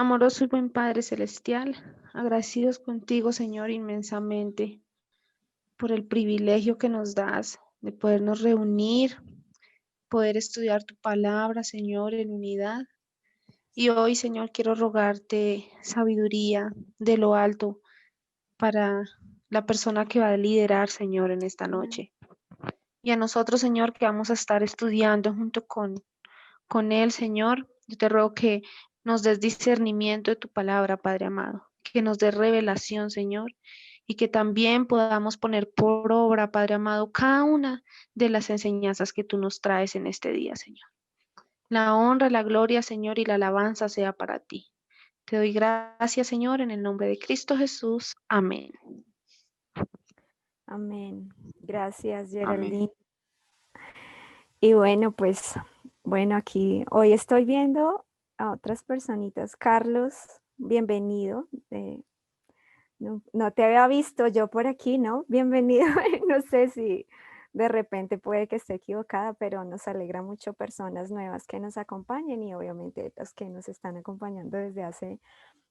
Amoroso y buen Padre Celestial, agradecidos contigo, Señor, inmensamente por el privilegio que nos das de podernos reunir, poder estudiar tu palabra, Señor, en unidad. Y hoy, Señor, quiero rogarte sabiduría de lo alto para la persona que va a liderar, Señor, en esta noche. Y a nosotros, Señor, que vamos a estar estudiando junto con él, Señor, yo te ruego que nos des discernimiento de tu palabra, Padre amado, que nos des revelación, Señor, y que también podamos poner por obra, Padre amado, cada una de las enseñanzas que tú nos traes en este día, Señor. La honra, la gloria, Señor, y la alabanza sea para ti. Te doy gracias, Señor, en el nombre de Cristo Jesús. Amén. Amén. Gracias, Amén. Geraldine. Y bueno, pues, bueno, aquí hoy estoy viendo a otras personitas. Carlos, bienvenido. No te había visto yo por aquí, ¿no? Bienvenido. No sé si de repente puede que esté equivocada, pero nos alegra mucho personas nuevas que nos acompañen y obviamente los que nos están acompañando desde hace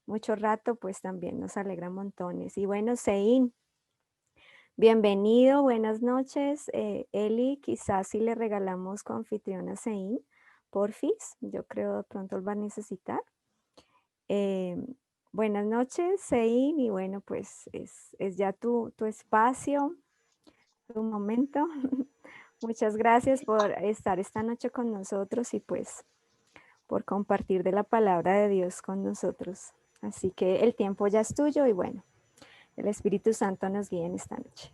mucho rato, pues también nos alegra montones. Y bueno, Sein, bienvenido, buenas noches. Eli, quizás si le regalamos coanfitrión a Sein, porfis, yo creo de pronto él va a necesitar. Eh, Buenas noches, Sein, y bueno, pues es ya tu espacio, tu momento. Muchas gracias por estar esta noche con nosotros y pues por compartir de la palabra de Dios con nosotros. Así que el tiempo ya es tuyo y bueno, el Espíritu Santo nos guía en esta noche.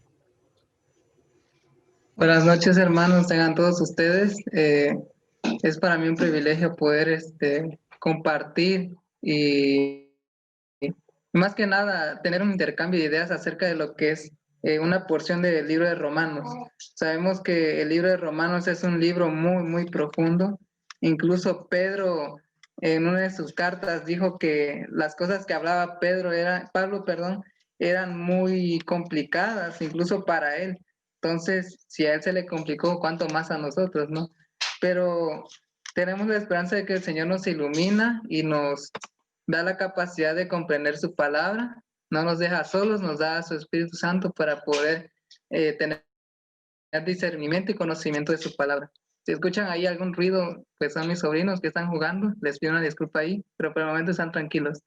Buenas noches, hermanos, tengan todos ustedes. Es para mí un privilegio poder compartir y más que nada tener un intercambio de ideas acerca de lo que es una porción del libro de Romanos. Sabemos que el libro de Romanos es un libro muy, muy profundo. Incluso Pedro en una de sus cartas dijo que las cosas que hablaba Pablo, eran muy complicadas, incluso para él. Entonces, si a él se le complicó, ¿cuánto más a nosotros, no? Pero tenemos la esperanza de que el Señor nos ilumina y nos da la capacidad de comprender su palabra, no nos deja solos, nos da a su Espíritu Santo para poder tener discernimiento y conocimiento de su palabra. Si escuchan ahí algún ruido, pues son mis sobrinos que están jugando, les pido una disculpa ahí, pero por el momento están tranquilos.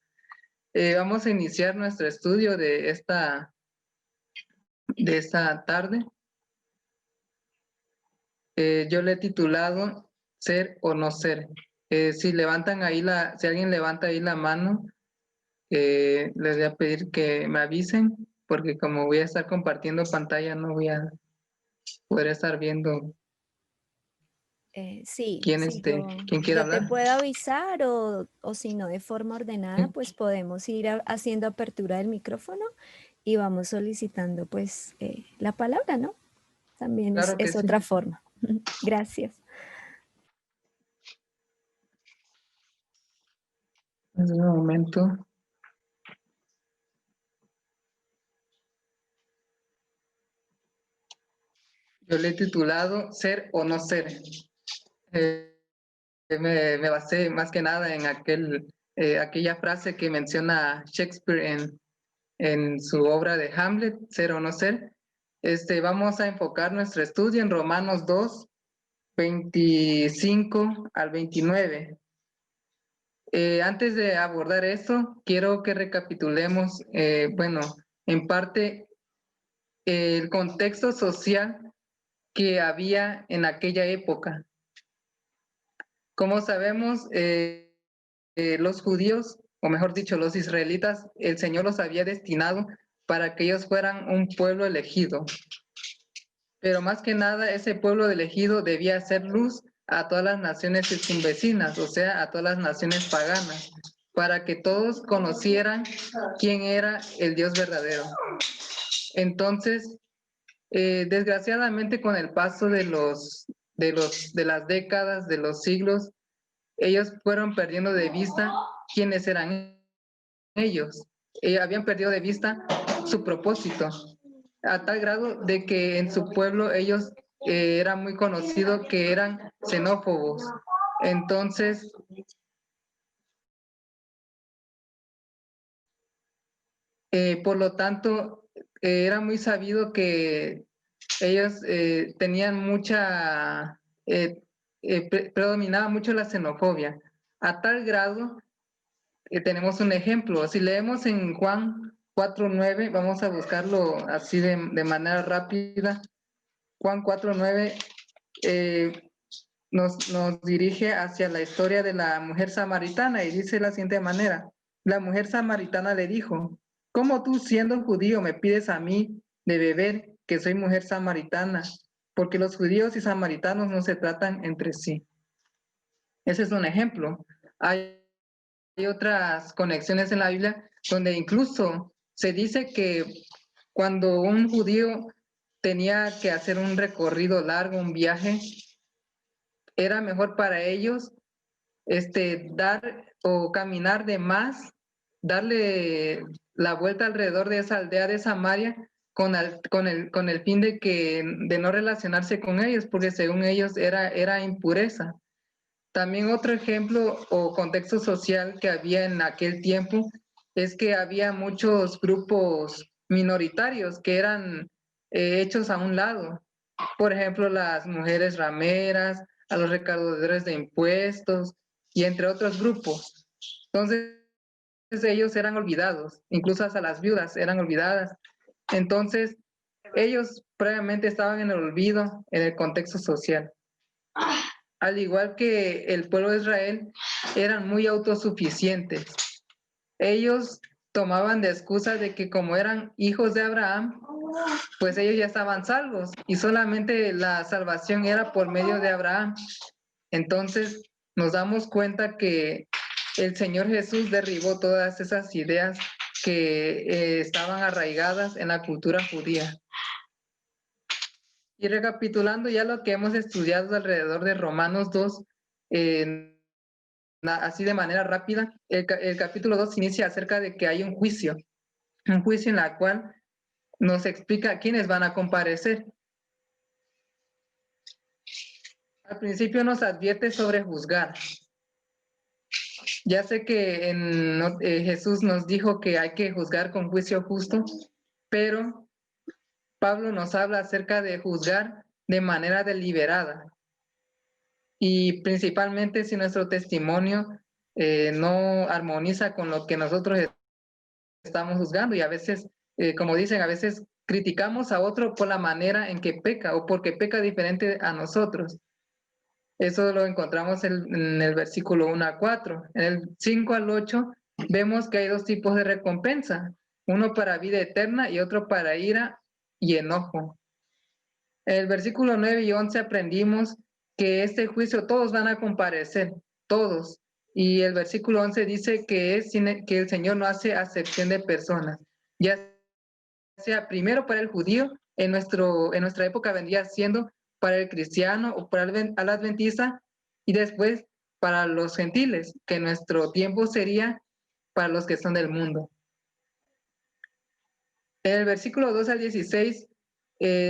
Vamos a iniciar nuestro estudio de esta tarde. Yo le he titulado Ser o no ser. Si alguien levanta ahí la mano, les voy a pedir que me avisen, porque como voy a estar compartiendo pantalla, no voy a poder estar viendo Sí, quién, sí, quién quiere yo te hablar. puedo avisar o si no de forma ordenada, pues podemos ir haciendo apertura del micrófono y vamos solicitando pues la palabra, ¿no? También Claro que es sí. otra forma. Gracias. En un momento. Yo le he titulado Ser o no ser. Eh, me basé más que nada en aquella frase que menciona Shakespeare en su obra de Hamlet, Ser o no ser. Vamos a enfocar nuestro estudio en Romanos 2, 25 al 29. Antes de abordar esto, quiero que recapitulemos, en parte, el contexto social que había en aquella época. Como sabemos, los judíos, o mejor dicho, los israelitas, el Señor los había destinado para que ellos fueran un pueblo elegido. Pero más que nada, ese pueblo elegido debía hacer luz a todas las naciones circunvecinas, o sea, a todas las naciones paganas, para que todos conocieran quién era el Dios verdadero. Entonces, desgraciadamente, con el paso de las décadas, de los siglos, ellos fueron perdiendo de vista quiénes eran ellos. Habían perdido de vista su propósito, a tal grado de que en su pueblo ellos era muy conocido que eran xenófobos. Entonces, Por lo tanto, era muy sabido que ellos tenían mucha, predominaba mucho la xenofobia, a tal grado que tenemos un ejemplo. Si leemos en Juan 4:9, vamos a buscarlo así de manera rápida. Juan 4:9 nos dirige hacia la historia de la mujer samaritana y dice de la siguiente manera: la mujer samaritana le dijo, ¿cómo tú siendo judío me pides a mí de beber, que soy mujer samaritana? Porque los judíos y samaritanos no se tratan entre sí. Ese es un ejemplo. Hay otras conexiones en la Biblia donde incluso se dice que cuando un judío tenía que hacer un recorrido largo, un viaje, era mejor para ellos dar o caminar de más, darle la vuelta alrededor de esa aldea de Samaria con el fin de no relacionarse con ellos, porque según ellos era impureza. También otro ejemplo o contexto social que había en aquel tiempo es que había muchos grupos minoritarios que eran hechos a un lado. Por ejemplo, las mujeres rameras, a los recaudadores de impuestos y entre otros grupos. Entonces, ellos eran olvidados, incluso hasta las viudas eran olvidadas. Entonces, ellos previamente estaban en el olvido en el contexto social. Al igual que el pueblo de Israel, eran muy autosuficientes. Ellos tomaban de excusa de que como eran hijos de Abraham, pues ellos ya estaban salvos y solamente la salvación era por medio de Abraham. Entonces nos damos cuenta que el Señor Jesús derribó todas esas ideas que estaban arraigadas en la cultura judía. Y recapitulando ya lo que hemos estudiado alrededor de Romanos 2, así de manera rápida, el capítulo 2 inicia acerca de que hay un juicio en la cual nos explica quiénes van a comparecer. Al principio nos advierte sobre juzgar. Ya sé que Jesús nos dijo que hay que juzgar con juicio justo, pero Pablo nos habla acerca de juzgar de manera deliberada. Y principalmente si nuestro testimonio no armoniza con lo que nosotros estamos juzgando. Y a veces, como dicen, a veces criticamos a otro por la manera en que peca o porque peca diferente a nosotros. Eso lo encontramos en el versículo 1-4. En el 5-8 vemos que hay dos tipos de recompensa, uno para vida eterna y otro para ira y enojo. En el versículo 9 y 11 aprendimos que este juicio todos van a comparecer, todos. Y el versículo 11 dice que el Señor no hace acepción de personas, ya sea primero para el judío, en nuestra época vendría siendo para el cristiano o para el adventista, y después para los gentiles, que en nuestro tiempo sería para los que son del mundo. En el versículo 2-16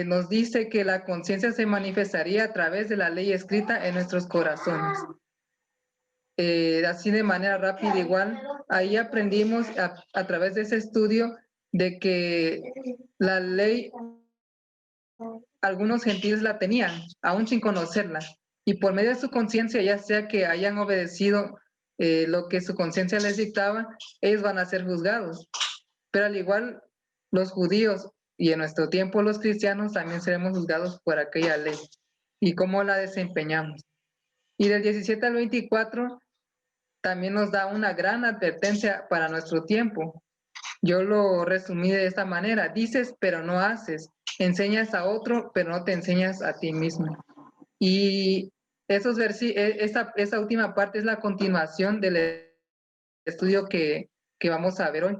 nos dice que la conciencia se manifestaría a través de la ley escrita en nuestros corazones. Así de manera rápida igual, ahí aprendimos a través de ese estudio de que la ley, algunos gentiles la tenían, aún sin conocerla, y por medio de su conciencia, ya sea que hayan obedecido lo que su conciencia les dictaba, ellos van a ser juzgados. Pero al igual, los judíos y en nuestro tiempo los cristianos también seremos juzgados por aquella ley y cómo la desempeñamos. Y del 17 al 24 también nos da una gran advertencia para nuestro tiempo. Yo lo resumí de esta manera: dices pero no haces, enseñas a otro pero no te enseñas a ti mismo. Y esta última parte es la continuación del estudio que vamos a ver hoy.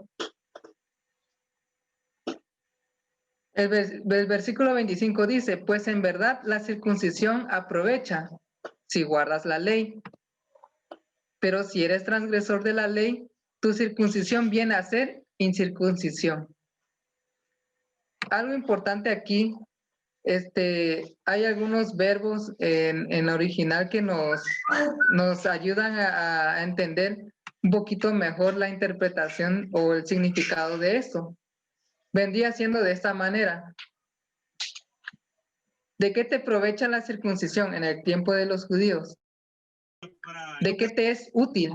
El versículo 25 dice: pues en verdad la circuncisión aprovecha si guardas la ley, pero si eres transgresor de la ley, tu circuncisión viene a ser incircuncisión. Algo importante aquí, hay algunos verbos en original que nos ayudan a entender un poquito mejor la interpretación o el significado de esto. Vendría siendo de esta manera. ¿De qué te aprovecha la circuncisión en el tiempo de los judíos? ¿De qué te es útil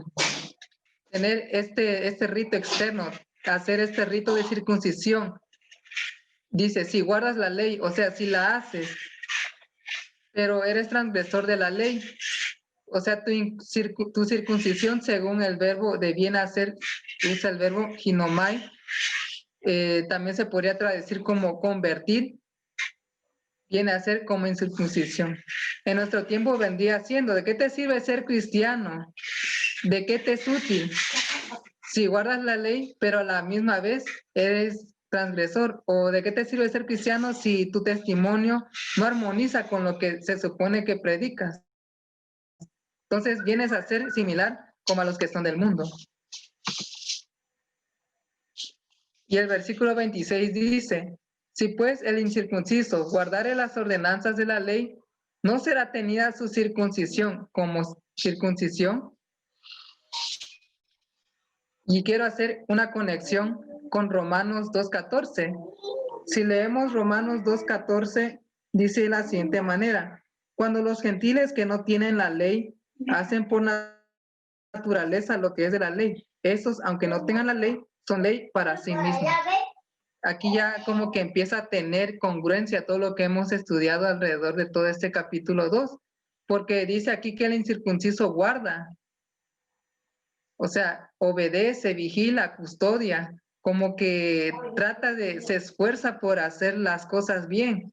tener este rito externo, hacer este rito de circuncisión? Dice, si guardas la ley, o sea, si la haces, pero eres transgresor de la ley, o sea, tu circuncisión según el verbo de bien hacer, usa el verbo ginomai, también se podría traducir como convertir, viene a ser como incircuncisión. En nuestro tiempo vendría siendo, ¿de qué te sirve ser cristiano? ¿De qué te es útil? Si guardas la ley, pero a la misma vez eres transgresor, o de qué te sirve ser cristiano si tu testimonio no armoniza con lo que se supone que predicas. Entonces vienes a ser similar como a los que son del mundo. Y el versículo 26 dice, si pues el incircunciso guardare las ordenanzas de la ley, ¿no será tenida su circuncisión como circuncisión? Y quiero hacer una conexión con Romanos 2.14. Si leemos Romanos 2.14, dice de la siguiente manera, cuando los gentiles que no tienen la ley hacen por naturaleza lo que es de la ley, esos, aunque no tengan la ley, son ley para sí mismos. Aquí ya como que empieza a tener congruencia todo lo que hemos estudiado alrededor de todo este capítulo 2, porque dice aquí que el incircunciso guarda, o sea, obedece, vigila, custodia, como que se esfuerza por hacer las cosas bien.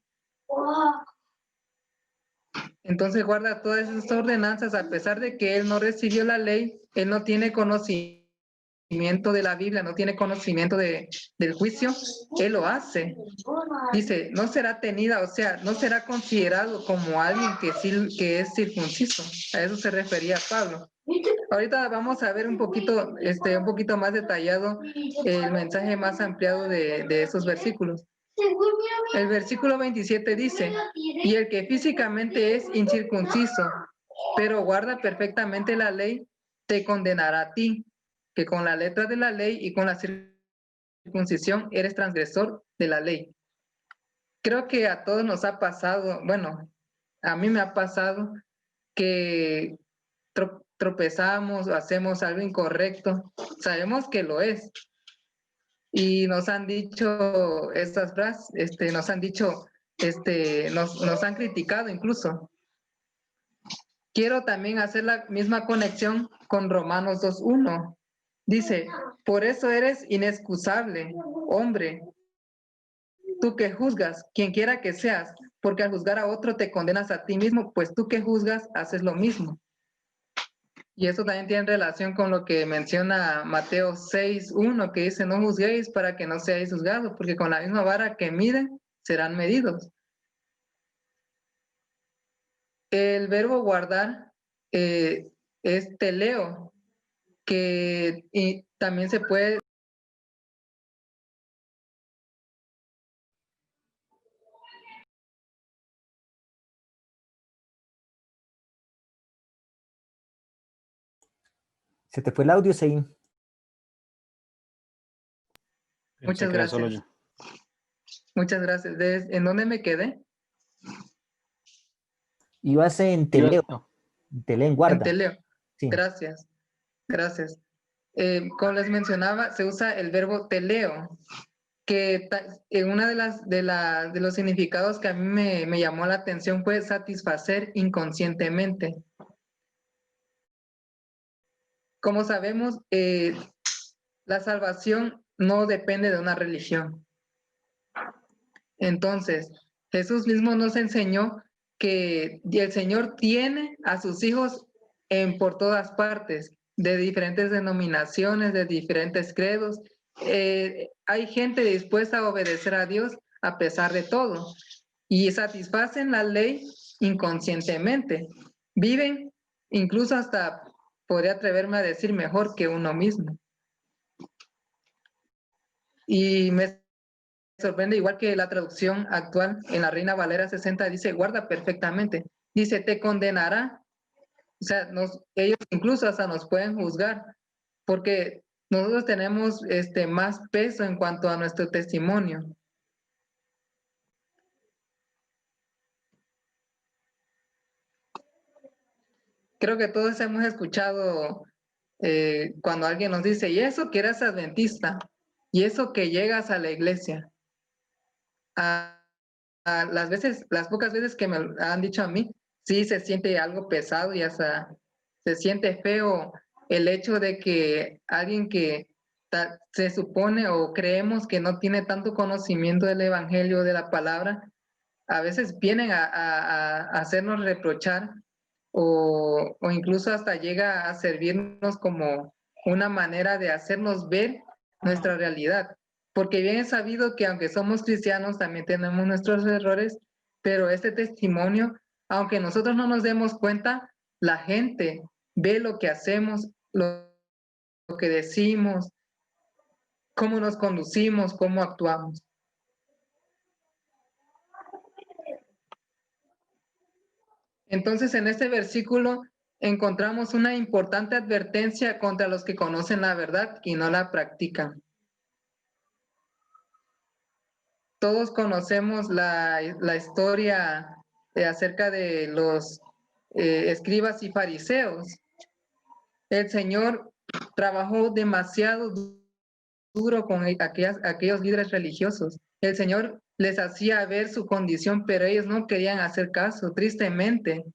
Entonces guarda todas esas ordenanzas, a pesar de que él no recibió la ley, él no tiene conocimiento de la Biblia, no tiene conocimiento del juicio, él lo hace. Dice, no será tenida, o sea, no será considerado como alguien que es circunciso. A eso se refería Pablo. Ahorita vamos a ver un poquito más detallado el mensaje más ampliado de esos versículos. El versículo 27 dice, y el que físicamente es incircunciso, pero guarda perfectamente la ley, te condenará a ti, que con la letra de la ley y con la circuncisión eres transgresor de la ley. Creo que a todos nos ha pasado, bueno, a mí me ha pasado que tropezamos o hacemos algo incorrecto, sabemos que lo es. Y nos han dicho estas frases, nos han dicho, nos han criticado incluso. Quiero también hacer la misma conexión con Romanos 2.1. Dice, por eso eres inexcusable, hombre, tú que juzgas, quien quiera que seas, porque al juzgar a otro te condenas a ti mismo, pues tú que juzgas haces lo mismo. Y eso también tiene relación con lo que menciona Mateo 6.1, que dice, no juzguéis para que no seáis juzgados, porque con la misma vara que miden, serán medidos. El verbo guardar es teleo, que también se puede... Se te fue el audio, Sein. Muchas gracias. Muchas gracias. ¿En dónde me quedé? Ibas en teleo. Teleo en guarda. En teleo. Sí. Gracias. Gracias. Como les mencionaba, se usa el verbo teleo, que una de los significados que a mí me llamó la atención fue satisfacer inconscientemente. Como sabemos, la salvación no depende de una religión. Entonces, Jesús mismo nos enseñó que el Señor tiene a sus hijos por todas partes, de diferentes denominaciones, de diferentes credos. Hay gente dispuesta a obedecer a Dios a pesar de todo y satisfacen la ley inconscientemente. Viven incluso hasta, podría atreverme a decir, mejor que uno mismo. Y me sorprende, igual que la traducción actual en la Reina Valera 60 dice, guarda perfectamente. Dice, te condenará. O sea, ellos incluso hasta nos pueden juzgar porque nosotros tenemos más peso en cuanto a nuestro testimonio. Creo que todos hemos escuchado cuando alguien nos dice, y eso que eres adventista, y eso que llegas a la iglesia. Las pocas veces que me han dicho a mí, sí se siente algo pesado y hasta se siente feo el hecho de que alguien que se supone o creemos que no tiene tanto conocimiento del evangelio, de la palabra, a veces vienen a hacernos reprochar o incluso hasta llega a servirnos como una manera de hacernos ver nuestra realidad. Porque bien es sabido que aunque somos cristianos también tenemos nuestros errores, pero este testimonio, aunque nosotros no nos demos cuenta, la gente ve lo que hacemos, lo que decimos, cómo nos conducimos, cómo actuamos. Entonces, en este versículo encontramos una importante advertencia contra los que conocen la verdad y no la practican. Todos conocemos la historia acerca de los escribas y fariseos. El Señor trabajó demasiado duro con aquellos líderes religiosos. El Señor les hacía ver su condición, pero ellos no querían hacer caso, tristemente.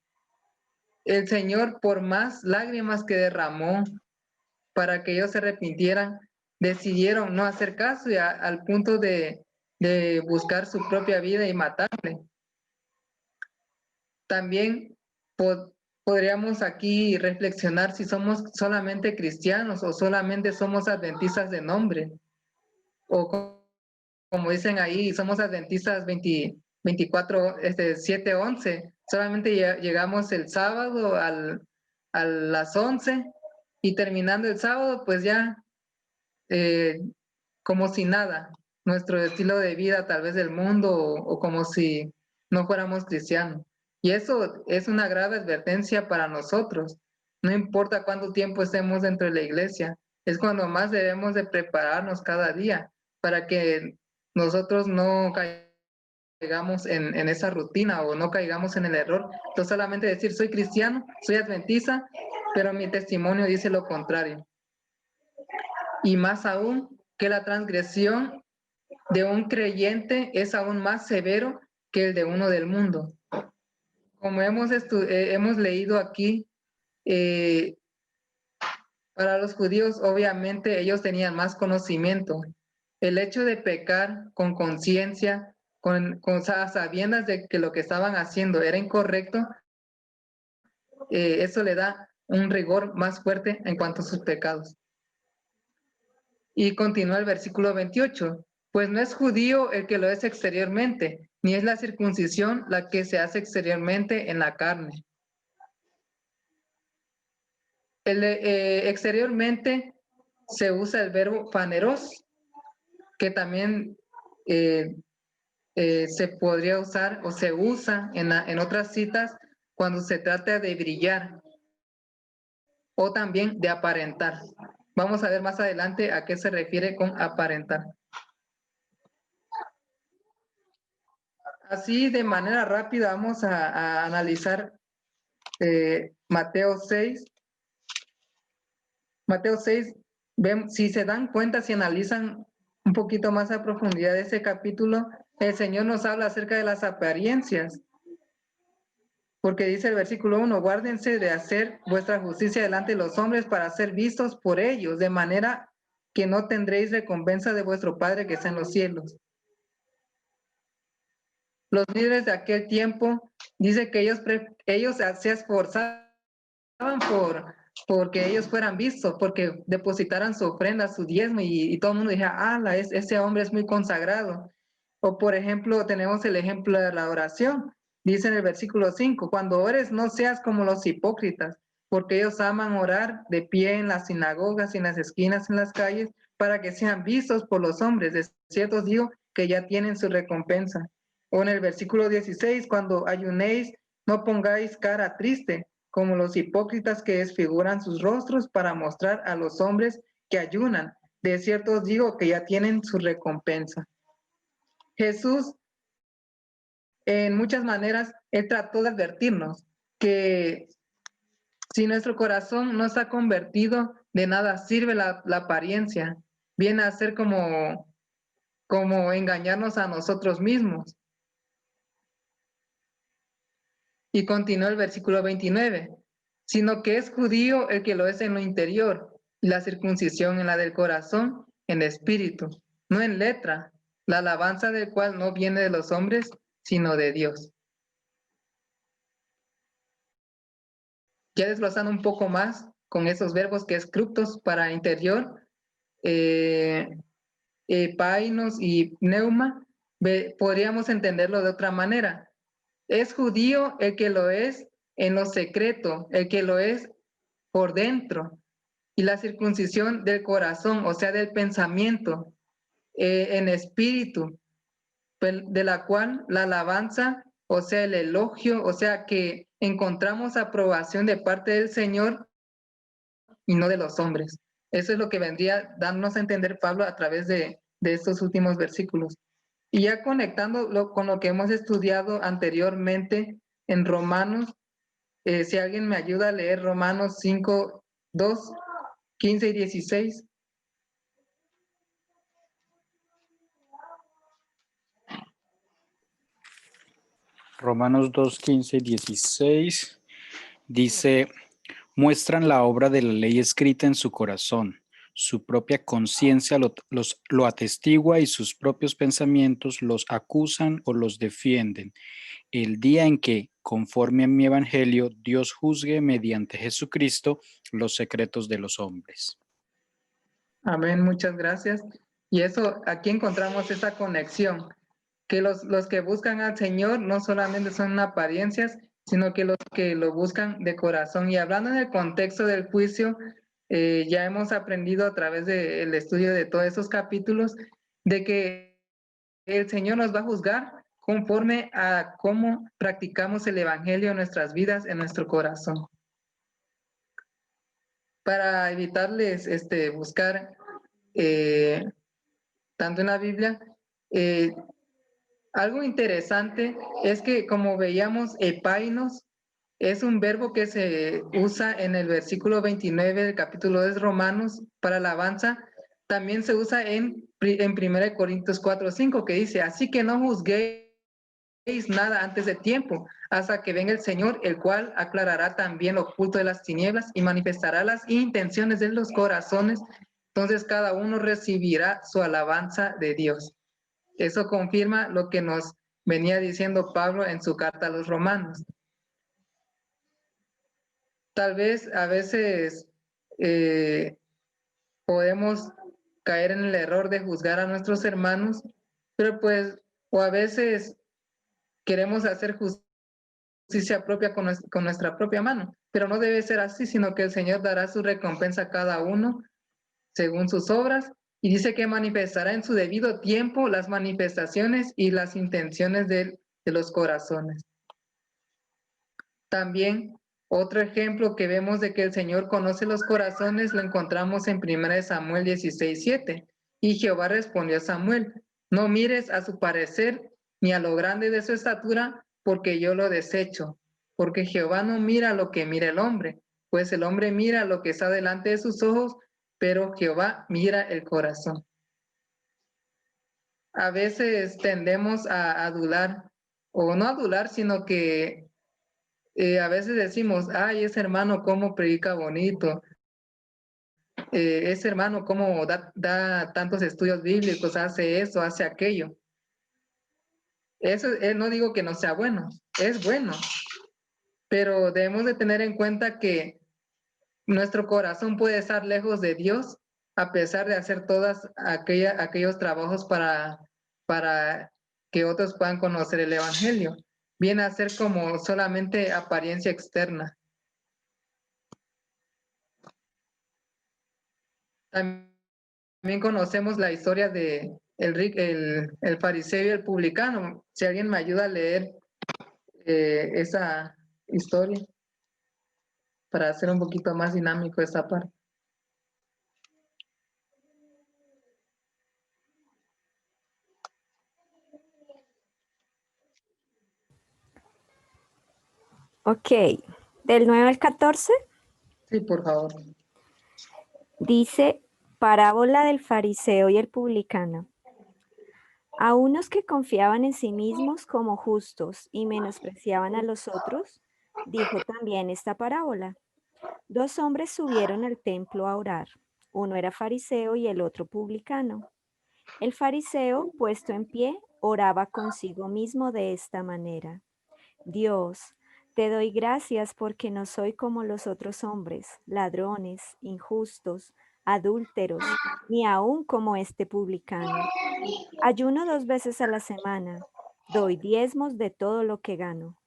El Señor, por más lágrimas que derramó para que ellos se arrepintieran, decidieron no hacer caso y al punto de buscar su propia vida y matarle. También podríamos aquí reflexionar si somos solamente cristianos o solamente somos adventistas de nombre. O como dicen ahí, somos adventistas 24, 7, 11. Solamente llegamos el sábado a las 11 y terminando el sábado, pues ya como si nada, nuestro estilo de vida tal vez del mundo o como si no fuéramos cristianos. Y eso es una grave advertencia para nosotros. No importa cuánto tiempo estemos dentro de la iglesia, es cuando más debemos de prepararnos cada día para que nosotros no caigamos en esa rutina o no caigamos en el error. No solamente decir soy cristiano, soy adventista, pero mi testimonio dice lo contrario. Y más aún, que la transgresión de un creyente es aún más severo que el de uno del mundo. Como hemos leído aquí, para los judíos obviamente ellos tenían más conocimiento. El hecho de pecar con conciencia, con sabiendas de que lo que estaban haciendo era incorrecto, eso le da un rigor más fuerte en cuanto a sus pecados. Y continúa el versículo 28. Pues no es judío el que lo es exteriormente, ni es la circuncisión la que se hace exteriormente en la carne. Exteriormente se usa el verbo faneros, que también se podría usar o se usa en otras citas cuando se trata de brillar o también de aparentar. Vamos a ver más adelante a qué se refiere con aparentar. Así de manera rápida vamos a analizar Mateo 6. Mateo 6, si se dan cuenta, si analizan un poquito más a profundidad de ese capítulo, el Señor nos habla acerca de las apariencias. Porque dice el versículo 1, guárdense de hacer vuestra justicia delante de los hombres para ser vistos por ellos, de manera que no tendréis recompensa de vuestro Padre que está en los cielos. Los líderes de aquel tiempo, dice que ellos se esforzaban porque ellos fueran vistos, porque depositaran su ofrenda, su diezmo, y todo el mundo dijera, ese hombre es muy consagrado. O por ejemplo, tenemos el ejemplo de la oración. Dice en el versículo 5, cuando ores no seas como los hipócritas, porque ellos aman orar de pie en las sinagogas y en las esquinas, en las calles, para que sean vistos por los hombres. De cierto os digo que ya tienen su recompensa. O en el versículo 16, cuando ayunéis, no pongáis cara triste, como los hipócritas que desfiguran sus rostros para mostrar a los hombres que ayunan. De cierto os digo que ya tienen su recompensa. Jesús, en muchas maneras, Él trató de advertirnos que si nuestro corazón no está convertido, de nada sirve la apariencia. Viene a ser como engañarnos a nosotros mismos. Y continúa el versículo 29. Sino que es judío el que lo es en lo interior, y la circuncisión en la del corazón, en espíritu, no en letra, la alabanza del cual no viene de los hombres, sino de Dios. Ya desglosando un poco más con esos verbos que es cryptos para interior, painos y pneuma, podríamos entenderlo de otra manera. Es judío el que lo es en lo secreto, el que lo es por dentro, y la circuncisión del corazón, o sea, del pensamiento, en espíritu, de la cual la alabanza, o sea, el elogio, o sea, que encontramos aprobación de parte del Señor y no de los hombres. Eso es lo que vendría dándonos a entender Pablo a través de estos últimos versículos. Y ya conectándolo con lo que hemos estudiado anteriormente en Romanos, si alguien me ayuda a leer Romanos 5, 2, 15 y 16. Romanos 2, 15 y 16 dice, muestran la obra de la ley escrita en su corazón, su propia conciencia lo atestigua y sus propios pensamientos los acusan o los defienden. El día en que, conforme a mi evangelio, Dios juzgue mediante Jesucristo los secretos de los hombres. Amén, muchas gracias. Y eso, aquí encontramos esa conexión, que los que buscan al Señor no solamente son apariencias, sino que los que lo buscan de corazón. Y hablando en el contexto del juicio, ya hemos aprendido a través del estudio de todos esos capítulos, de que el Señor nos va a juzgar conforme a cómo practicamos el Evangelio en nuestras vidas, en nuestro corazón. Para evitarles buscar tanto en la Biblia, algo interesante es que como veíamos, epainos es un verbo que se usa en el versículo 29 del capítulo de Romanos para alabanza. También se usa en 1 Corintios 4, 5, que dice, así que no juzguéis nada antes de tiempo, hasta que venga el Señor, el cual aclarará también lo oculto de las tinieblas y manifestará las intenciones de los corazones. Entonces cada uno recibirá su alabanza de Dios. Eso confirma lo que nos venía diciendo Pablo en su carta a los romanos. Tal vez a veces podemos caer en el error de juzgar a nuestros hermanos, pero pues, o a veces queremos hacer justicia propia con nuestra propia mano, pero no debe ser así, sino que el Señor dará su recompensa a cada uno según sus obras, y dice que manifestará en su debido tiempo las manifestaciones y las intenciones de los corazones. También otro ejemplo que vemos de que el Señor conoce los corazones lo encontramos en 1 Samuel 16:7. Y Jehová respondió a Samuel, no mires a su parecer ni a lo grande de su estatura, porque yo lo desecho. Porque Jehová no mira lo que mira el hombre, pues el hombre mira lo que está delante de sus ojos, pero Jehová mira el corazón. A veces tendemos a adular, o no adular, sino que a veces decimos, ay, ese hermano cómo predica bonito, ese hermano cómo da tantos estudios bíblicos, hace eso, hace aquello. Eso no digo que no sea bueno, es bueno, pero debemos de tener en cuenta que nuestro corazón puede estar lejos de Dios a pesar de hacer todos aquellos trabajos para que otros puedan conocer el Evangelio. Viene a ser como solamente apariencia externa. También conocemos la historia de el fariseo y el publicano. Si alguien me ayuda a leer esa historia. para hacer un poquito más dinámico esta parte. Ok, del 9 al 14 Sí, por favor. dice, parábola del fariseo y el publicano. A unos que confiaban en sí mismos como justos y menospreciaban a los otros, dijo también esta parábola. Dos hombres subieron al templo a orar. Uno era fariseo y el otro publicano. El fariseo, puesto en pie, oraba consigo mismo de esta manera. Dios, te doy gracias porque no soy como los otros hombres, ladrones, injustos, adúlteros, ni aun como este publicano. Ayuno 2 veces a la semana, doy diezmos de todo lo que gano.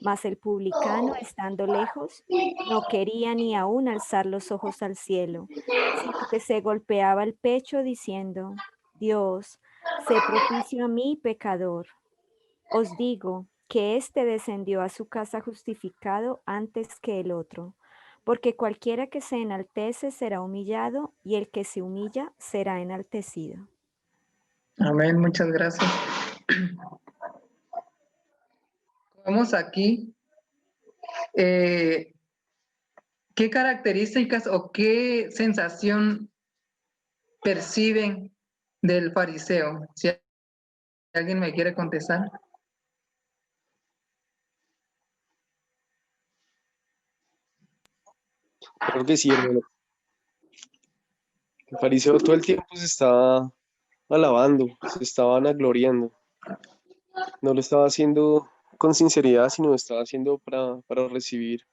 Mas el publicano, estando lejos, no quería ni aun alzar los ojos al cielo, sino que se golpeaba el pecho diciendo, Dios, sé propicio a mí, pecador. Os digo que éste descendió a su casa justificado antes que el otro, porque cualquiera que se enaltece será humillado, y el que se humilla será enaltecido. Amén, muchas gracias. Vemos aquí qué características o qué sensación perciben del fariseo. Si alguien me quiere contestar. Creo que sí, hermano. El fariseo todo el tiempo se estaba alabando, se estaba vanagloriando. No lo estaba haciendo con sinceridad, sino lo estaba haciendo para recibir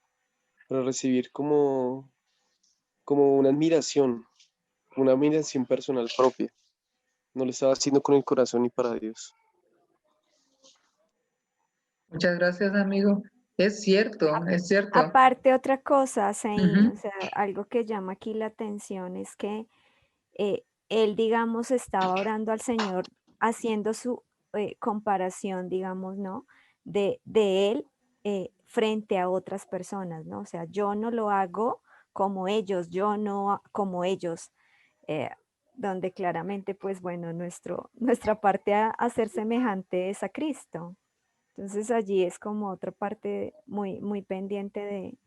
como una admiración personal propia. No lo estaba haciendo con el corazón y para Dios. Muchas gracias, amigo. Es cierto, es cierto. Aparte, otra cosa, Zain, Ujú. o sea, algo que llama aquí la atención es que él, digamos, estaba orando al Señor haciendo su comparación, digamos, ¿no? De él frente a otras personas, ¿no? O sea, yo no lo hago como ellos, yo no como ellos, eh, donde claramente, pues bueno, nuestra parte a ser semejante es a Cristo. Entonces allí es como otra parte muy, muy pendiente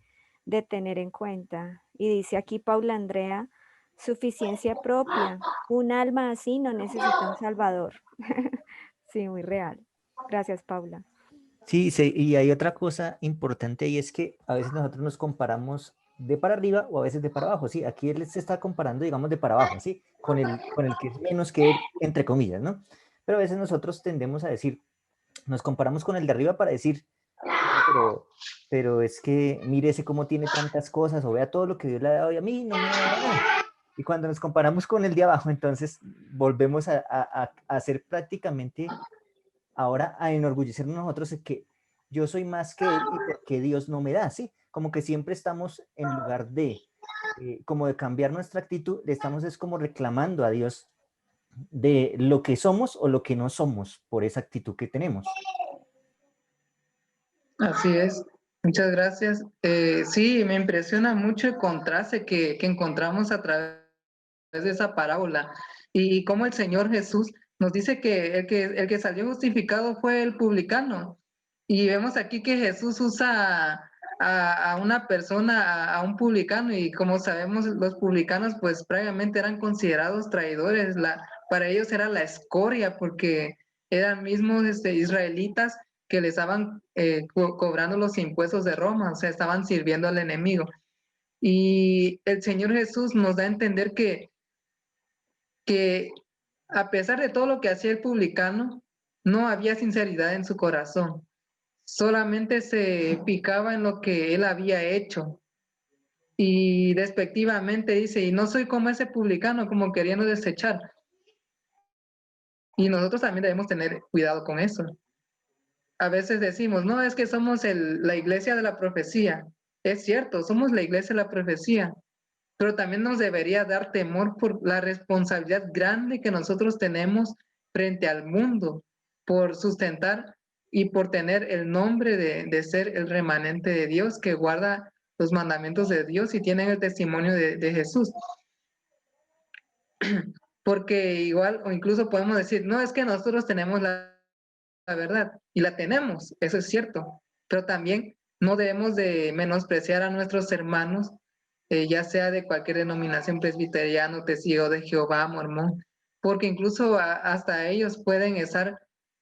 de tener en cuenta. Y dice aquí Paula Andrea, suficiencia propia. Un alma así no necesita un salvador. Sí, muy real. Gracias, Paula. Sí, y hay otra cosa importante y es que a veces nosotros nos comparamos de para arriba o a veces de para abajo, ¿sí? Aquí él se está comparando, digamos, de para abajo, ¿sí? Con el que es menos que él, entre comillas, ¿no? Pero a veces nosotros tendemos a decir, nos comparamos con el de arriba para decir, "No, pero es que mire ese cómo tiene tantas cosas o vea todo lo que Dios le ha dado y a mí no me ha dado nada". Y cuando nos comparamos con el de abajo, entonces volvemos a hacer prácticamente ahora a enorgullecernos nosotros de que yo soy más que él y porque Dios no me da, ¿sí? Como que siempre estamos en lugar de, como de cambiar nuestra actitud, le estamos es como reclamando a Dios de lo que somos o lo que no somos por esa actitud que tenemos. Así es. Muchas gracias. Sí, me impresiona mucho el contraste que encontramos a través de esa parábola y cómo el Señor Jesús nos dice que el que salió justificado fue el publicano. Y vemos aquí que Jesús usa a una persona, a un publicano, y como sabemos, los publicanos pues previamente eran considerados traidores. Para ellos era la escoria porque eran mismos israelitas que le estaban cobrando los impuestos de Roma, o sea, estaban sirviendo al enemigo. Y el Señor Jesús nos da a entender que a pesar de todo lo que hacía el publicano, no había sinceridad en su corazón. Solamente se picaba en lo que él había hecho. Y despectivamente dice, y no soy como ese publicano, como queriendo desechar. Y nosotros también debemos tener cuidado con eso. A veces decimos, no, es que somos la iglesia de la profecía. Es cierto, somos la iglesia de la profecía, pero también nos debería dar temor por la responsabilidad grande que nosotros tenemos frente al mundo, por sustentar y por tener el nombre de ser el remanente de Dios que guarda los mandamientos de Dios y tienen el testimonio de Jesús. Porque igual, o incluso podemos decir, no, es que nosotros tenemos la verdad, y la tenemos, eso es cierto, pero también no debemos de menospreciar a nuestros hermanos, ya sea de cualquier denominación, presbiteriano, testigo de Jehová, mormón, porque incluso hasta ellos pueden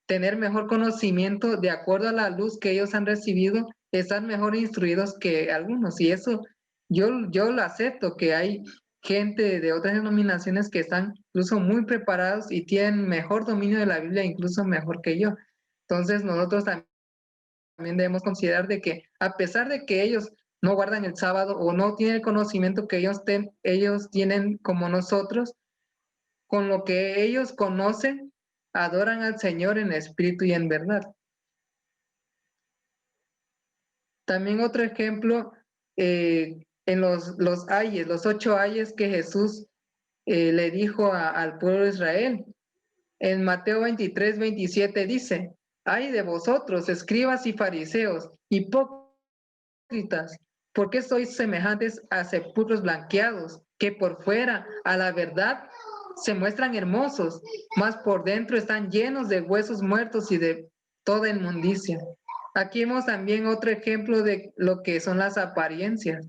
tener mejor conocimiento de acuerdo a la luz que ellos han recibido, estar mejor instruidos que algunos, y eso yo lo acepto, que hay gente de otras denominaciones que están incluso muy preparados y tienen mejor dominio de la Biblia, incluso mejor que yo. Entonces nosotros también debemos considerar de que a pesar de que ellos no guardan el sábado o no tienen el conocimiento que ellos tienen como nosotros, con lo que ellos conocen, adoran al Señor en espíritu y en verdad. También otro ejemplo, en los ayes, los 8 ayes que Jesús le dijo al pueblo de Israel. En Mateo 23, 27 dice, ay de vosotros, escribas y fariseos, hipócritas, ¿por qué sois semejantes a sepulcros blanqueados, que por fuera, a la verdad, se muestran hermosos, mas por dentro están llenos de huesos muertos y de toda inmundicia? Aquí vemos también otro ejemplo de lo que son las apariencias,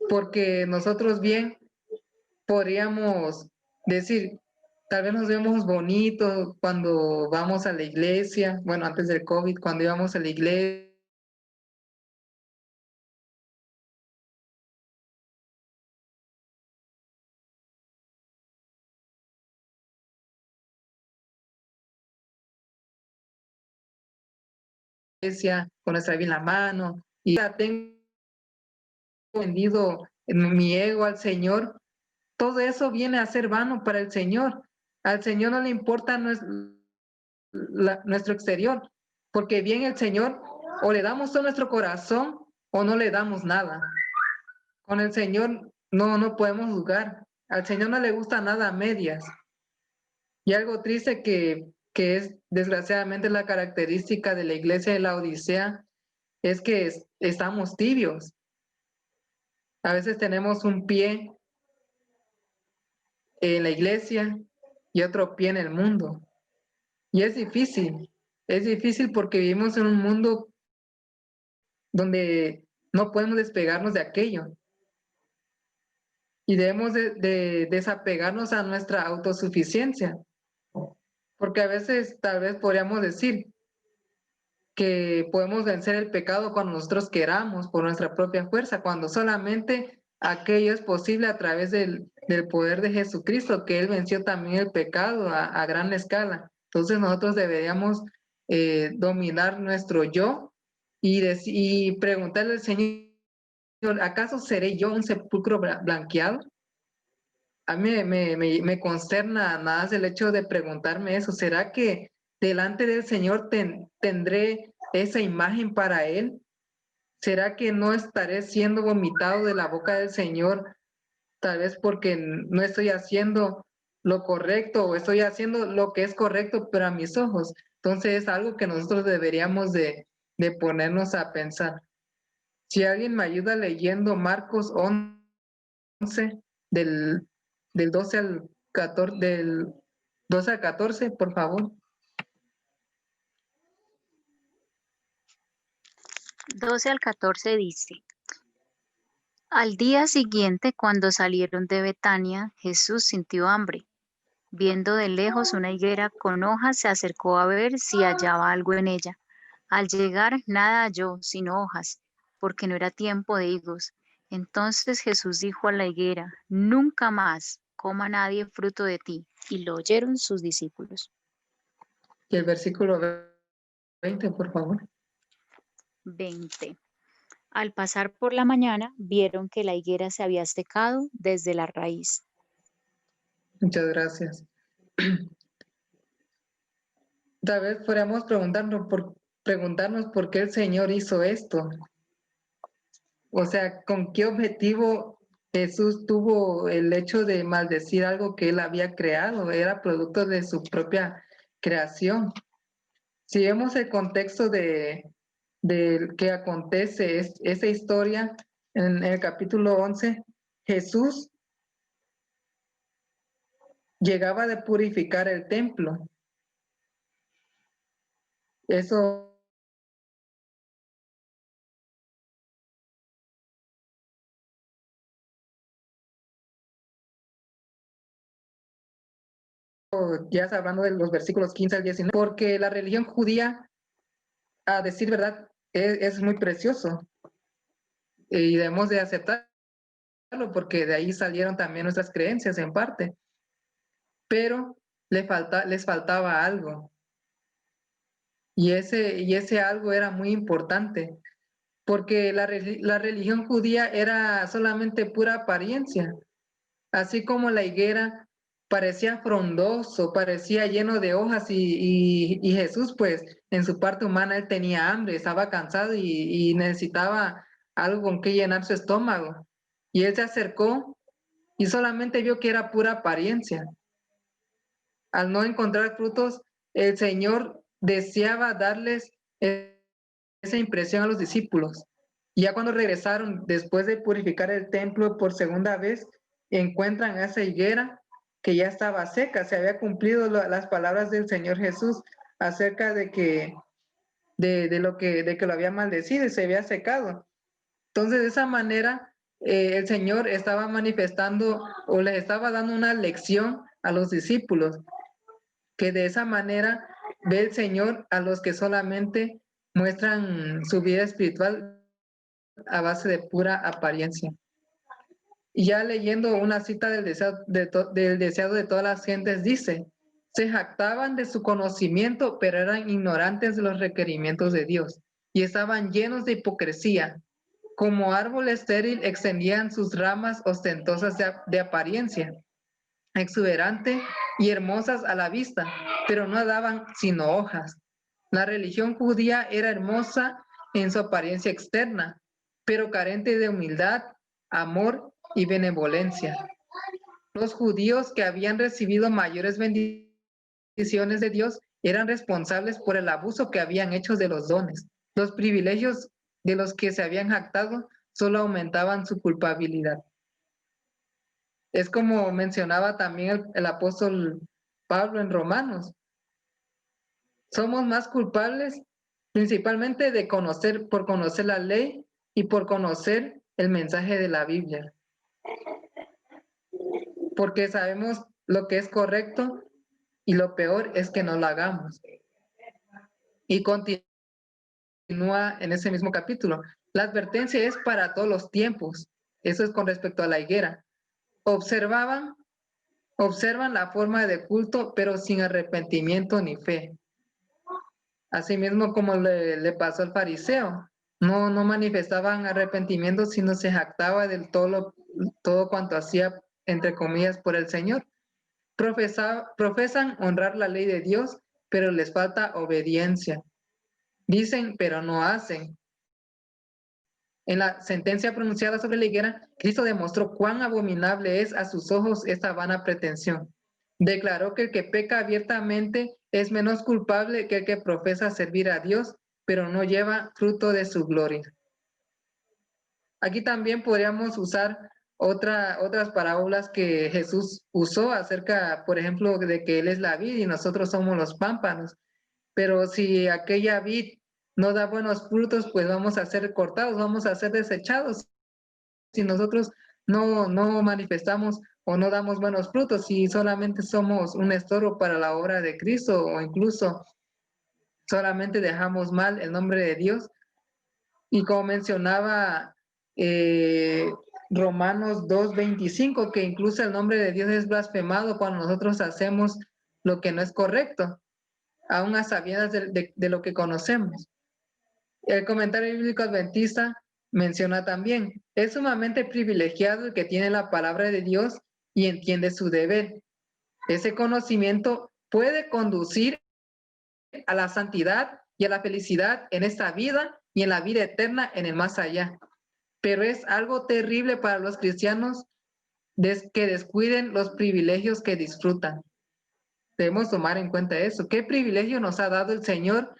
porque nosotros bien podríamos decir, tal vez nos vemos bonitos cuando vamos a la iglesia, bueno, antes del COVID, cuando íbamos a la iglesia, con nuestra Biblia en la mano, y ya tengo vendido mi ego al Señor, todo eso viene a ser vano para el Señor. Al Señor no le importa nuestro exterior, porque bien el Señor o le damos todo nuestro corazón o no le damos nada. Con el Señor no podemos jugar. Al Señor no le gusta nada a medias. Y algo triste que es desgraciadamente la característica de la iglesia de la Odisea es que estamos tibios. A veces tenemos un pie en la iglesia y otro pie en el mundo. Y es difícil porque vivimos en un mundo donde no podemos despegarnos de aquello. Y debemos de desapegarnos a nuestra autosuficiencia. Porque a veces tal vez podríamos decir que podemos vencer el pecado cuando nosotros queramos, por nuestra propia fuerza, cuando solamente aquello es posible a través del poder de Jesucristo, que Él venció también el pecado a gran escala. Entonces nosotros deberíamos dominar nuestro yo y preguntarle al Señor, ¿acaso seré yo un sepulcro blanqueado? A mí me consterna nada más el hecho de preguntarme eso. ¿Será que delante del Señor tendré esa imagen para Él? ¿Será que no estaré siendo vomitado de la boca del Señor, tal vez porque no estoy haciendo lo correcto o estoy haciendo lo que es correcto, pero a mis ojos? Entonces es algo que nosotros deberíamos de ponernos a pensar. Si alguien me ayuda leyendo Marcos 11, del 12 al 14, del 12 al 14, por favor. 12 al 14 dice, al día siguiente, cuando salieron de Betania, Jesús sintió hambre. Viendo de lejos una higuera con hojas, se acercó a ver si hallaba algo en ella. Al llegar, nada halló, sino hojas, porque no era tiempo de higos. Entonces Jesús dijo a la higuera, nunca más coma nadie fruto de ti. Y lo oyeron sus discípulos. Y el versículo 20, por favor. 20. Al pasar por la mañana, vieron que la higuera se había secado desde la raíz. Muchas gracias. Tal vez podríamos preguntarnos por qué el Señor hizo esto. O sea, ¿con qué objetivo Jesús tuvo el hecho de maldecir algo que Él había creado? Era producto de su propia creación. Si vemos el contexto de de que acontece esa historia en el capítulo 11, Jesús llegaba de purificar el templo. Eso ya está hablando de los versículos 15 al 19, porque la religión judía, a decir verdad, es muy precioso y debemos de aceptarlo porque de ahí salieron también nuestras creencias en parte, pero les faltaba algo y ese algo era muy importante porque la religión judía era solamente pura apariencia, así como la higuera parecía frondoso, parecía lleno de hojas y Jesús pues en su parte humana él tenía hambre, estaba cansado y necesitaba algo con que llenar su estómago. Y él se acercó y solamente vio que era pura apariencia. Al no encontrar frutos, el Señor deseaba darles esa impresión a los discípulos. Y ya cuando regresaron, después de purificar el templo por segunda vez, encuentran esa higuera que ya estaba seca. Se había cumplido las palabras del Señor Jesús acerca de que lo había maldecido y se había secado. Entonces, de esa manera, el Señor estaba manifestando o les estaba dando una lección a los discípulos, que de esa manera ve el Señor a los que solamente muestran su vida espiritual a base de pura apariencia. Y ya leyendo una cita del deseado de todas las gentes, dice, se jactaban de su conocimiento, pero eran ignorantes de los requerimientos de Dios y estaban llenos de hipocresía. Como árbol estéril extendían sus ramas ostentosas de apariencia, exuberante y hermosas a la vista, pero no daban sino hojas. La religión judía era hermosa en su apariencia externa, pero carente de humildad, amor y benevolencia. Los judíos que habían recibido mayores bendiciones de Dios eran responsables por el abuso que habían hecho de los dones. Los privilegios de los que se habían jactado solo aumentaban su culpabilidad. Es como mencionaba también el apóstol Pablo en Romanos. Somos más culpables principalmente por conocer la ley y por conocer el mensaje de la Biblia. Porque sabemos lo que es correcto y lo peor es que no lo hagamos. Y continúa en ese mismo capítulo. La advertencia es para todos los tiempos. Eso es con respecto a la higuera. Observan la forma de culto, pero sin arrepentimiento ni fe. Asimismo como le pasó al fariseo. No manifestaban arrepentimiento, sino se jactaba del todo cuanto hacía, entre comillas, por el Señor. Profesan honrar la ley de Dios, pero les falta obediencia. Dicen, pero no hacen. En la sentencia pronunciada sobre la higuera, Cristo demostró cuán abominable es a sus ojos esta vana pretensión. Declaró que el que peca abiertamente es menos culpable que el que profesa servir a Dios, pero no lleva fruto de su gloria. Aquí también podríamos usar otras parábolas que Jesús usó acerca, por ejemplo, de que Él es la vid y nosotros somos los pámpanos. Pero si aquella vid no da buenos frutos, pues vamos a ser cortados, vamos a ser desechados. Si nosotros no manifestamos o no damos buenos frutos, si solamente somos un estorbo para la obra de Cristo o incluso solamente dejamos mal el nombre de Dios. Y como mencionaba Romanos 2:25, que incluso el nombre de Dios es blasfemado cuando nosotros hacemos lo que no es correcto, aún a sabiendas de lo que conocemos. El comentario bíblico adventista menciona también, es sumamente privilegiado el que tiene la palabra de Dios y entiende su deber. Ese conocimiento puede conducir a la santidad y a la felicidad en esta vida y en la vida eterna en el más allá. Pero es algo terrible para los cristianos que descuiden los privilegios que disfrutan. Debemos tomar en cuenta eso. ¿Qué privilegio nos ha dado el Señor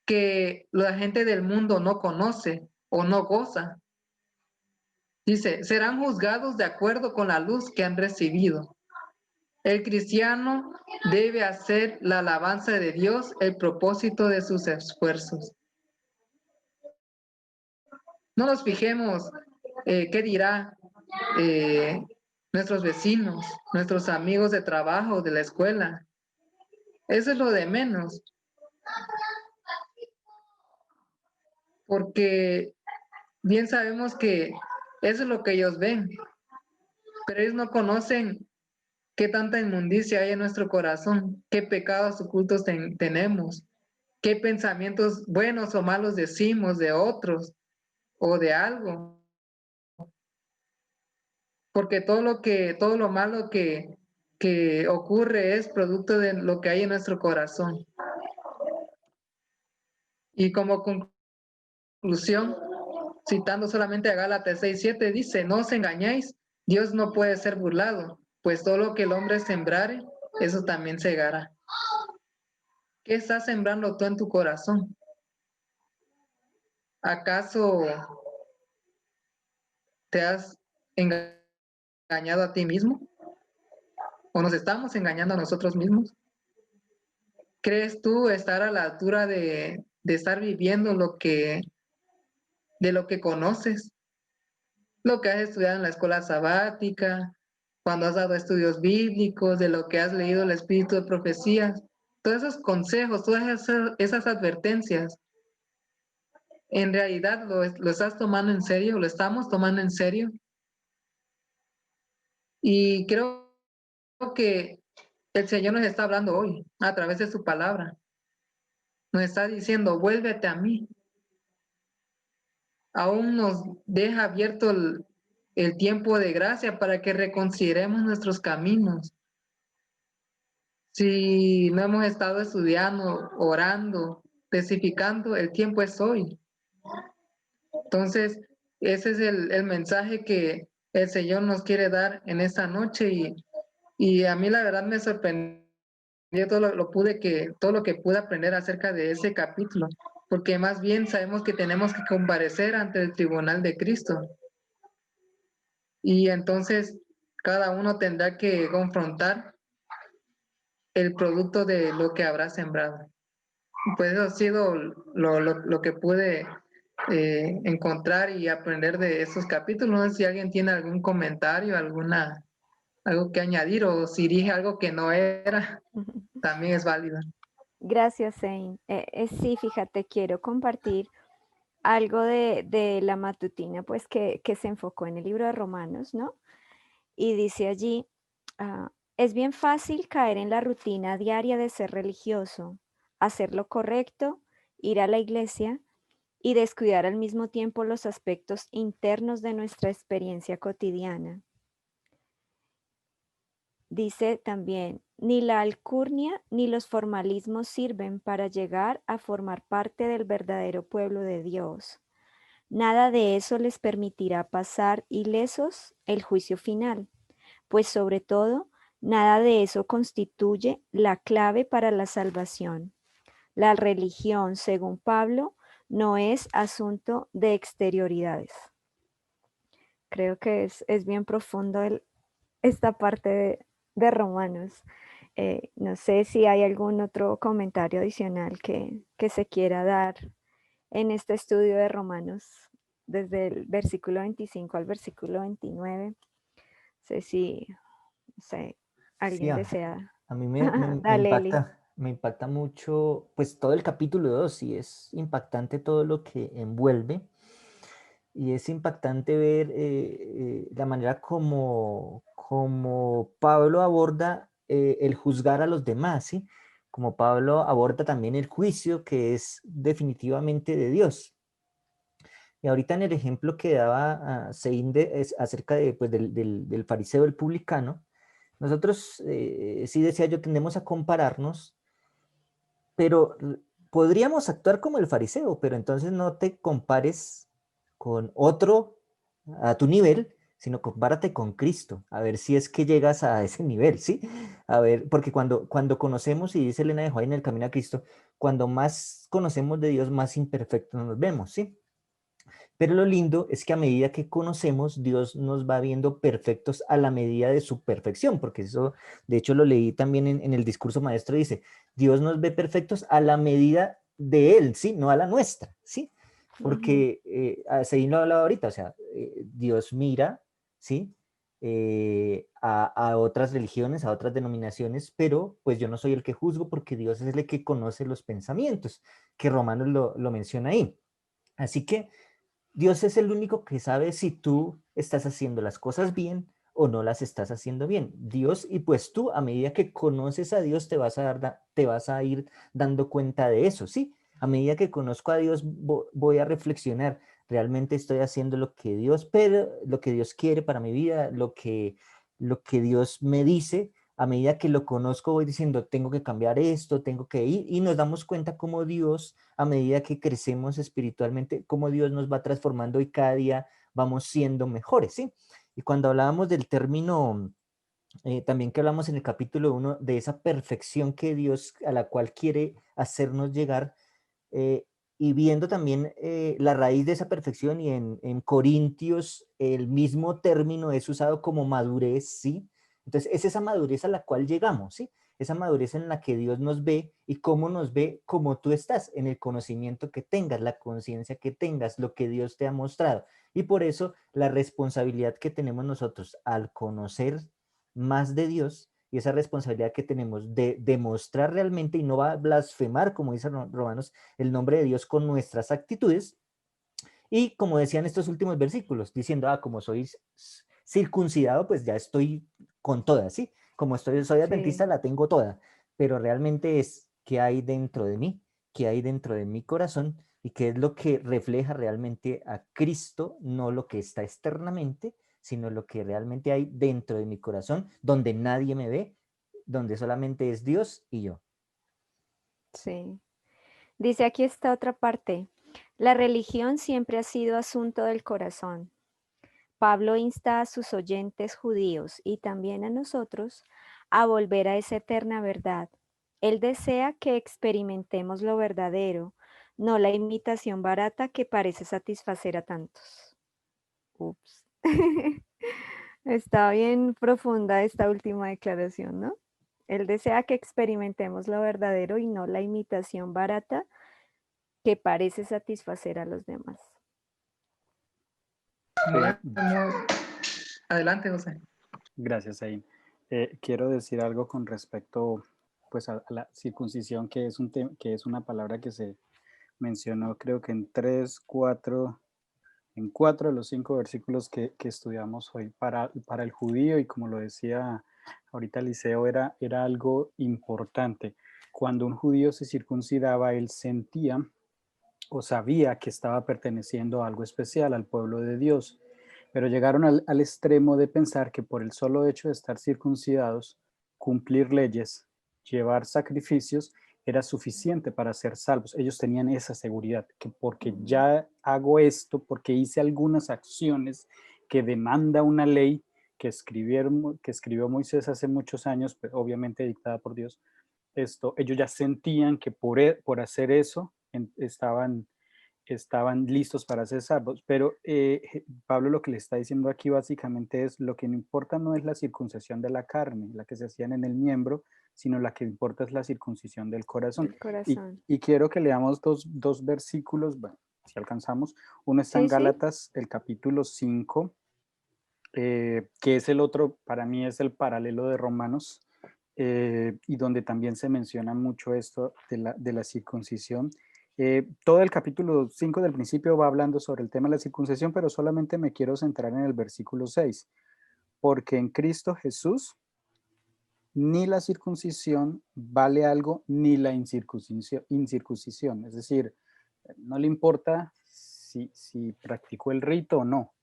que la gente del mundo no conoce o no goza. Dice, serán juzgados de acuerdo con la luz que han recibido. El cristiano debe hacer la alabanza de Dios el propósito de sus esfuerzos. No nos fijemos qué dirá nuestros vecinos, nuestros amigos de trabajo, de la escuela. Eso es lo de menos. Porque bien sabemos que eso es lo que ellos ven, pero ellos no conocen qué tanta inmundicia hay en nuestro corazón, qué pecados ocultos tenemos, qué pensamientos buenos o malos decimos de otros o de algo. Porque todo lo malo que ocurre es producto de lo que hay en nuestro corazón. Y como conclusión, citando solamente a Gálatas 6:7, dice, no os engañéis, Dios no puede ser burlado, pues todo lo que el hombre sembrare, eso también segará. ¿Qué estás sembrando tú en tu corazón? ¿Acaso te has engañado a ti mismo? ¿O nos estamos engañando a nosotros mismos? ¿Crees tú estar a la altura de estar viviendo de lo que conoces? Lo que has estudiado en la escuela sabática, cuando has dado estudios bíblicos, de lo que has leído el espíritu de profecías, todos esos consejos, todas esas advertencias, ¿en realidad lo estás tomando en serio? ¿Lo estamos tomando en serio? Y creo que el Señor nos está hablando hoy a través de su palabra. Nos está diciendo, vuélvete a mí. Aún nos deja abierto el tiempo de gracia para que reconsideremos nuestros caminos. Si no hemos estado estudiando, orando, testificando, el tiempo es hoy. Entonces, ese es el mensaje que el Señor nos quiere dar en esta noche y a mí la verdad me sorprendió todo lo que pude aprender acerca de ese capítulo, porque más bien sabemos que tenemos que comparecer ante el tribunal de Cristo. Y entonces cada uno tendrá que confrontar el producto de lo que habrá sembrado. Pues eso ha sido lo que pude encontrar y aprender de esos capítulos. No sé si alguien tiene algún comentario, algo que añadir o si dije algo que no era, también es válido. Gracias, Sein. Sí, fíjate, quiero compartir algo de la matutina, pues que se enfocó en el libro de Romanos, ¿no? Y dice allí, es bien fácil caer en la rutina diaria de ser religioso, hacer lo correcto, ir a la iglesia y descuidar al mismo tiempo los aspectos internos de nuestra experiencia cotidiana. Dice también, ni la alcurnia ni los formalismos sirven para llegar a formar parte del verdadero pueblo de Dios. Nada de eso les permitirá pasar ilesos el juicio final, pues sobre todo, nada de eso constituye la clave para la salvación. La religión, según Pablo, no es asunto de exterioridades. Creo que es bien profundo esta parte de Romanos. No sé si hay algún otro comentario adicional que se quiera dar en este estudio de Romanos, desde el versículo 25 al versículo 29. No sé si alguien Sí, desea. a mí me Dale, Eli. me impacta mucho, pues todo el capítulo 2 y es impactante todo lo que envuelve y es impactante ver la manera como Pablo aborda el juzgar a los demás, ¿sí? Como Pablo aborda también el juicio que es definitivamente de Dios. Y ahorita en el ejemplo que daba Sein acerca de, pues, del fariseo, el publicano, nosotros, sí decía yo, tendemos a compararnos, pero podríamos actuar como el fariseo, pero entonces no te compares con otro a tu nivel, sino compárate con Cristo, a ver si es que llegas a ese nivel, ¿sí? A ver, porque cuando conocemos, y dice Elena de White en el Camino a Cristo, cuando más conocemos de Dios, más imperfectos nos vemos, ¿sí? Pero lo lindo es que a medida que conocemos, Dios nos va viendo perfectos a la medida de su perfección, porque eso, de hecho, lo leí también en el discurso maestro, dice, Dios nos ve perfectos a la medida de Él, ¿sí? No a la nuestra, ¿sí? Porque Seín lo hablaba ahorita, o sea, Dios mira, ¿sí? A otras religiones, a otras denominaciones, pero pues yo no soy el que juzgo porque Dios es el que conoce los pensamientos, que Romanos lo menciona ahí. Así que Dios es el único que sabe si tú estás haciendo las cosas bien o no las estás haciendo bien. Dios, y pues tú, a medida que conoces a Dios, te vas a ir dando cuenta de eso, ¿sí? A medida que conozco a Dios, voy a reflexionar, realmente estoy haciendo lo que Dios, pero lo que Dios quiere para mi vida, lo que Dios me dice. A medida que lo conozco, voy diciendo, tengo que cambiar esto, tengo que ir, y nos damos cuenta cómo Dios, a medida que crecemos espiritualmente, cómo Dios nos va transformando y cada día vamos siendo mejores, ¿sí? Y cuando hablábamos del término, también que hablamos en el capítulo 1, de esa perfección que Dios, a la cual quiere hacernos llegar, eh, y viendo también la raíz de esa perfección, y en Corintios el mismo término es usado como madurez, ¿sí? Entonces es esa madurez a la cual llegamos, ¿sí? Esa madurez en la que Dios nos ve, y cómo nos ve, como tú estás, en el conocimiento que tengas, la conciencia que tengas, lo que Dios te ha mostrado. Y por eso la responsabilidad que tenemos nosotros al conocer más de Dios, y esa responsabilidad que tenemos de demostrar realmente y no va a blasfemar, como dice Romanos, el nombre de Dios con nuestras actitudes. Y como decían estos últimos versículos, diciendo, como soy circuncidado, pues ya estoy con todas, ¿sí? Como soy adventista, Sí, la tengo toda, pero realmente es qué hay dentro de mí, qué hay dentro de mi corazón, y qué es lo que refleja realmente a Cristo, no lo que está externamente, sino lo que realmente hay dentro de mi corazón, donde nadie me ve, donde solamente es Dios y yo. sí. Dice, aquí está otra parte. La religión siempre ha sido asunto del corazón. Pablo insta a sus oyentes judíos y también a nosotros a volver a esa eterna verdad. Él desea que experimentemos lo verdadero, no la imitación barata que parece satisfacer a tantos. Ups. Está bien profunda esta última declaración, ¿no? Él desea que experimentemos lo verdadero y no la imitación barata que parece satisfacer a los demás. Muy, adelante, José. Gracias, Ain. Quiero decir algo con respecto pues, a la circuncisión, que es, que es una palabra que se mencionó creo que en 4 de los 5 versículos que estudiamos hoy. Para el judío, y como lo decía ahorita Eliseo, era algo importante. Cuando un judío se circuncidaba, él sentía o sabía que estaba perteneciendo a algo especial, al pueblo de Dios, pero llegaron al extremo de pensar que por el solo hecho de estar circuncidados, cumplir leyes, llevar sacrificios, era suficiente para ser salvos. Ellos tenían esa seguridad, que porque ya hago esto, porque hice algunas acciones que demanda una ley que escribió Moisés hace muchos años, pero obviamente dictada por Dios, ellos ya sentían que por hacer eso estaban listos para ser salvos. Pero Pablo lo que le está diciendo aquí básicamente es: lo que no importa no es la circuncisión de la carne, la que se hacían en el miembro, sino la que importa es la circuncisión del corazón. El corazón. Y quiero que leamos dos versículos, bueno, si alcanzamos. Uno está en Sí, sí. Gálatas, el capítulo 5, que es el otro, para mí es el paralelo de Romanos, y donde también se menciona mucho esto de la circuncisión. Todo el capítulo 5 del principio va hablando sobre el tema de la circuncisión, pero solamente me quiero centrar en el versículo 6, porque en Cristo Jesús ni la circuncisión vale algo, ni la incircuncisión. Es decir, no le importa si practicó el rito o no.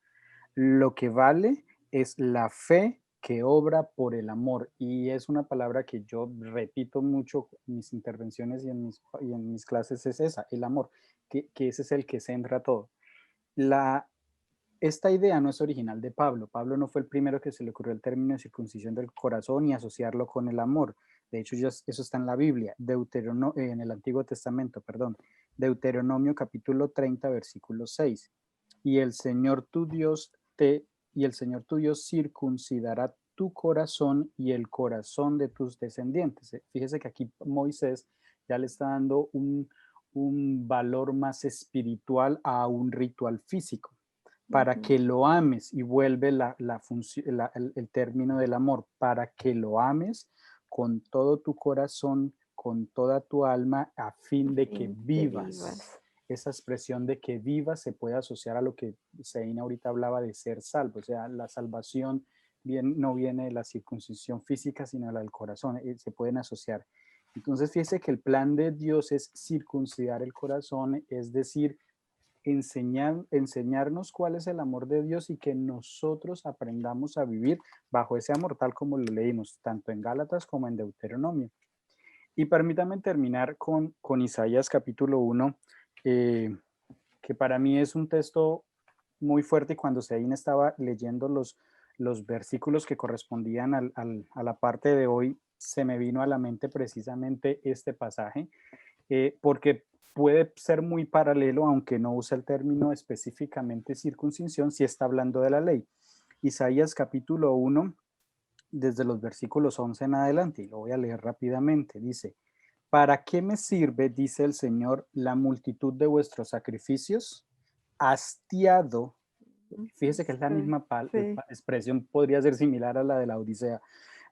Lo que vale es la fe que obra por el amor. Y es una palabra que yo repito mucho en mis intervenciones y en mis clases, es esa, el amor, que ese es el que centra todo. esta idea no es original de Pablo. Pablo no fue el primero que se le ocurrió el término de circuncisión del corazón y asociarlo con el amor. De hecho, eso está en la Biblia, en el Antiguo Testamento, perdón. Deuteronomio capítulo 30, versículo 6. Y el Señor tu Dios circuncidará tu corazón y el corazón de tus descendientes. Fíjese que aquí Moisés ya le está dando un valor más espiritual a un ritual físico, para que lo ames, y vuelve el término del amor, para que lo ames con todo tu corazón, con toda tu alma, a fin de que vivas. Esa expresión de que vivas se puede asociar a lo que Seina ahorita hablaba de ser salvo, o sea, la salvación no viene de la circuncisión física, sino de la del corazón, se pueden asociar. Entonces, fíjese que el plan de Dios es circuncidar el corazón, es decir, enseñarnos cuál es el amor de Dios y que nosotros aprendamos a vivir bajo ese amor, tal como lo leímos, tanto en Gálatas como en Deuteronomio. Y permítanme terminar con Isaías capítulo 1, que para mí es un texto muy fuerte, y cuando Seín estaba leyendo los versículos que correspondían a la parte de hoy, se me vino a la mente precisamente este pasaje, porque puede ser muy paralelo, aunque no usa el término específicamente circuncisión, si está hablando de la ley. Isaías capítulo 1, desde los versículos 11 en adelante, y lo voy a leer rápidamente, dice: ¿Para qué me sirve, dice el Señor, la multitud de vuestros sacrificios? Hastiado, fíjese que es la misma expresión, podría ser similar a la de la Odisea.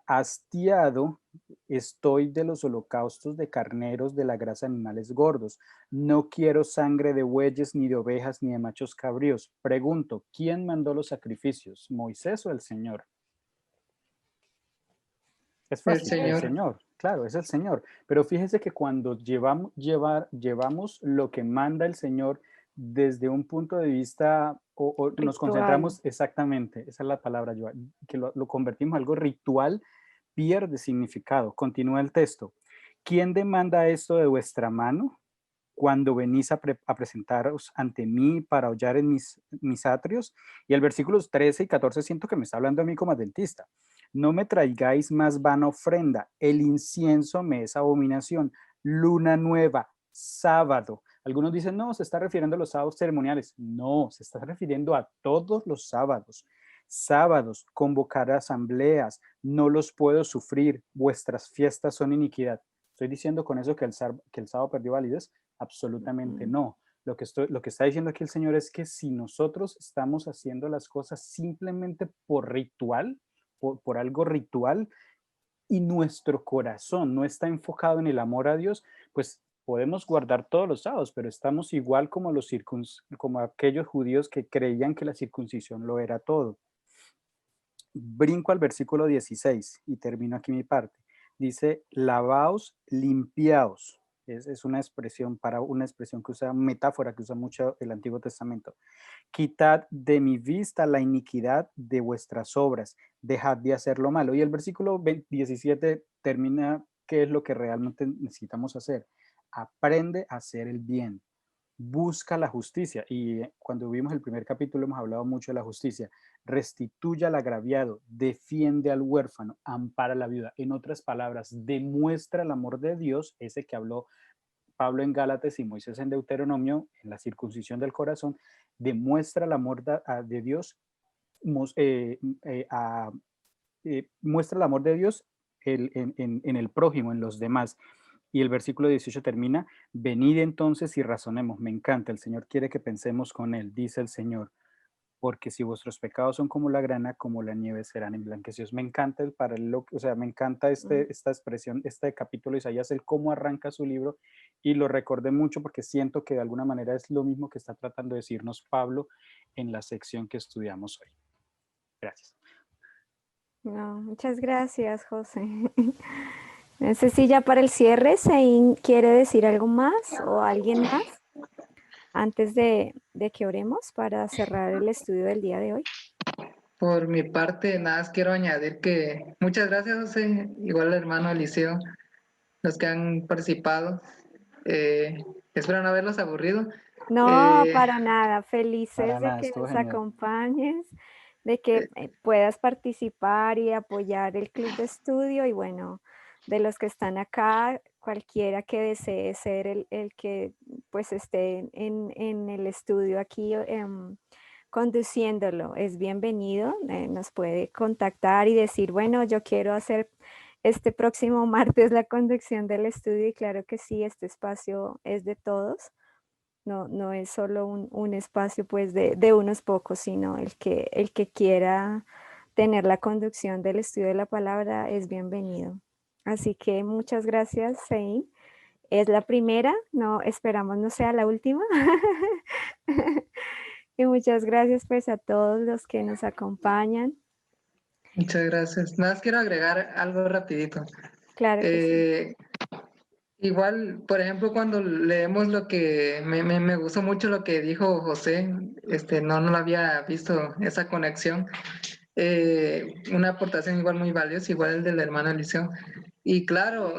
Hastiado estoy de los holocaustos de carneros, de la grasa de animales gordos. No quiero sangre de bueyes, ni de ovejas, ni de machos cabríos. Pregunto, ¿quién mandó los sacrificios? ¿Moisés o el Señor? Es fácil, el Señor. Claro, es el Señor. Pero fíjese que cuando llevamos lo que manda el Señor desde un punto de vista, o nos concentramos, exactamente, esa es la palabra, que lo convertimos en algo ritual, pierde significado. Continúa el texto. ¿Quién demanda esto de vuestra mano cuando venís a presentaros ante mí para hollar en mis atrios? Y el versículos 13 y 14 siento que me está hablando a mí como adventista. No me traigáis más vana ofrenda, el incienso me es abominación, luna nueva, sábado. Algunos dicen, no, se está refiriendo a los sábados ceremoniales. No, se está refiriendo a todos los sábados. Sábados, convocar asambleas, no los puedo sufrir, vuestras fiestas son iniquidad. ¿Estoy diciendo con eso que el sábado perdió validez? Absolutamente no. Lo que está diciendo aquí el Señor es que si nosotros estamos haciendo las cosas simplemente por ritual, por algo ritual, y nuestro corazón no está enfocado en el amor a Dios, pues podemos guardar todos los sábados, pero estamos igual como aquellos judíos que creían que la circuncisión lo era todo. Brinco al versículo 16 y termino aquí mi parte. Dice, lavaos, limpiaos. Es una expresión que usa, metáfora que usa mucho el Antiguo Testamento. Quitad de mi vista la iniquidad de vuestras obras, dejad de hacer lo malo. Y el versículo 17 termina qué es lo que realmente necesitamos hacer. Aprende a hacer el bien, busca la justicia. Y cuando vimos el primer capítulo hemos hablado mucho de la justicia. Restituye al agraviado, defiende al huérfano, ampara a la viuda. En otras palabras, demuestra el amor de Dios, ese que habló Pablo en Gálatas y Moisés en Deuteronomio, en la circuncisión del corazón. Demuestra el amor de Dios, muestra el amor de Dios en el prójimo, en los demás. Y el versículo 18 termina, venid entonces y razonemos. Me encanta, el Señor quiere que pensemos con él, dice el Señor, porque si vuestros pecados son como la grana, como la nieve serán emblanquecidos. Me encanta el paralelo, o sea, me encanta esta expresión, este capítulo de Isaías, el cómo arranca su libro, y lo recordé mucho porque siento que de alguna manera es lo mismo que está tratando de decirnos Pablo en la sección que estudiamos hoy. Gracias. No, muchas gracias, José. No sé si ya para el cierre, Seín quiere decir algo más o alguien más antes de que oremos para cerrar el estudio del día de hoy. Por mi parte, nada más quiero añadir que muchas gracias, José, igual al hermano Eliseo, los que han participado. Espero no haberlos aburrido. No, Eh, para nada. Felices Para de nada, que estuvo nos genial. acompañes, de que puedas participar y apoyar el club de estudio. Y bueno, de los que están acá, cualquiera que desee ser el que pues esté en el estudio aquí conduciéndolo, es bienvenido. Nos puede contactar y decir, bueno, yo quiero hacer este próximo martes la conducción del estudio. Y claro que sí, este espacio es de todos. No es solo un espacio pues de unos pocos, sino el que quiera tener la conducción del estudio de la palabra es bienvenido. Así que muchas gracias, Sein. Es la primera, no esperamos no sea la última. Y muchas gracias pues a todos los que nos acompañan. Muchas gracias. Nada más quiero agregar algo rapidito. Claro que sí. Igual, por ejemplo, cuando leemos lo que me gustó mucho lo que dijo José, no lo había visto esa conexión. Una aportación igual muy valiosa, igual el del hermano Eliseo. Y claro,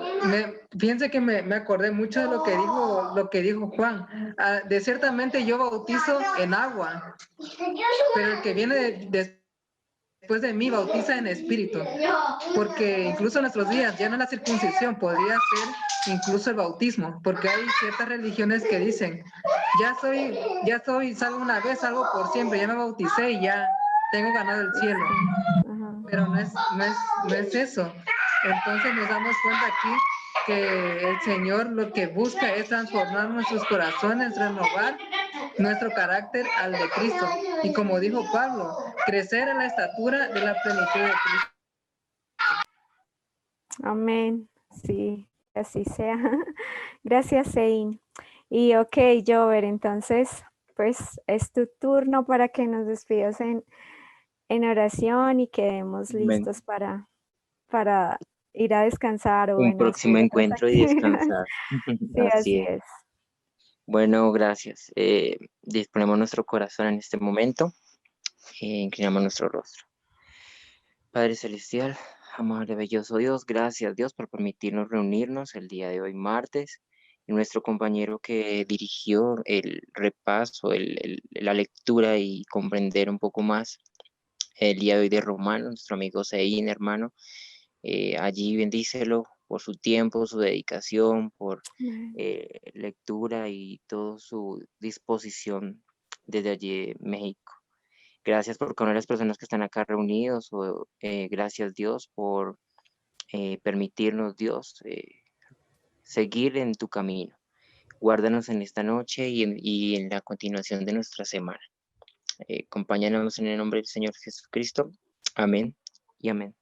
fíjense que me acordé mucho de lo que dijo Juan. De ciertamente yo bautizo en agua, pero el que viene después de mí bautiza en espíritu, porque incluso en nuestros días ya no la circuncisión podría ser incluso el bautismo, porque hay ciertas religiones que dicen, ya soy salvo una vez, salvo por siempre, ya me bauticé y ya tengo ganado el cielo, Ajá. pero no es eso. Entonces nos damos cuenta aquí que el Señor lo que busca es transformar nuestros corazones, renovar nuestro carácter al de Cristo. Y como dijo Pablo, crecer en la estatura de la plenitud de Cristo. Amén. Sí, así sea. Gracias, Sein. Y ok, Jover, entonces, pues es tu turno para que nos despidas en oración y quedemos Bueno, listos para ir a descansar o un bueno, próximo hacer otras encuentro y actividades. descansar. Sí, Así así es. es. Bueno, gracias. Disponemos nuestro corazón en este momento e inclinamos nuestro rostro. Padre Celestial, amable, belloso Dios, gracias Dios por permitirnos reunirnos el día de hoy, martes. Y nuestro compañero que dirigió el repaso, la lectura y comprender un poco más el día de hoy de Romanos, nuestro amigo Sein, hermano. Allí bendícelo por su tiempo, su dedicación, por Amén. lectura y toda su disposición desde allí México. Gracias por conocer a las personas que están acá reunidos. Gracias Dios por permitirnos, Dios, seguir en tu camino. Guárdanos en esta noche y en la continuación de nuestra semana. Acompáñanos en el nombre del Señor Jesucristo. Amén y amén.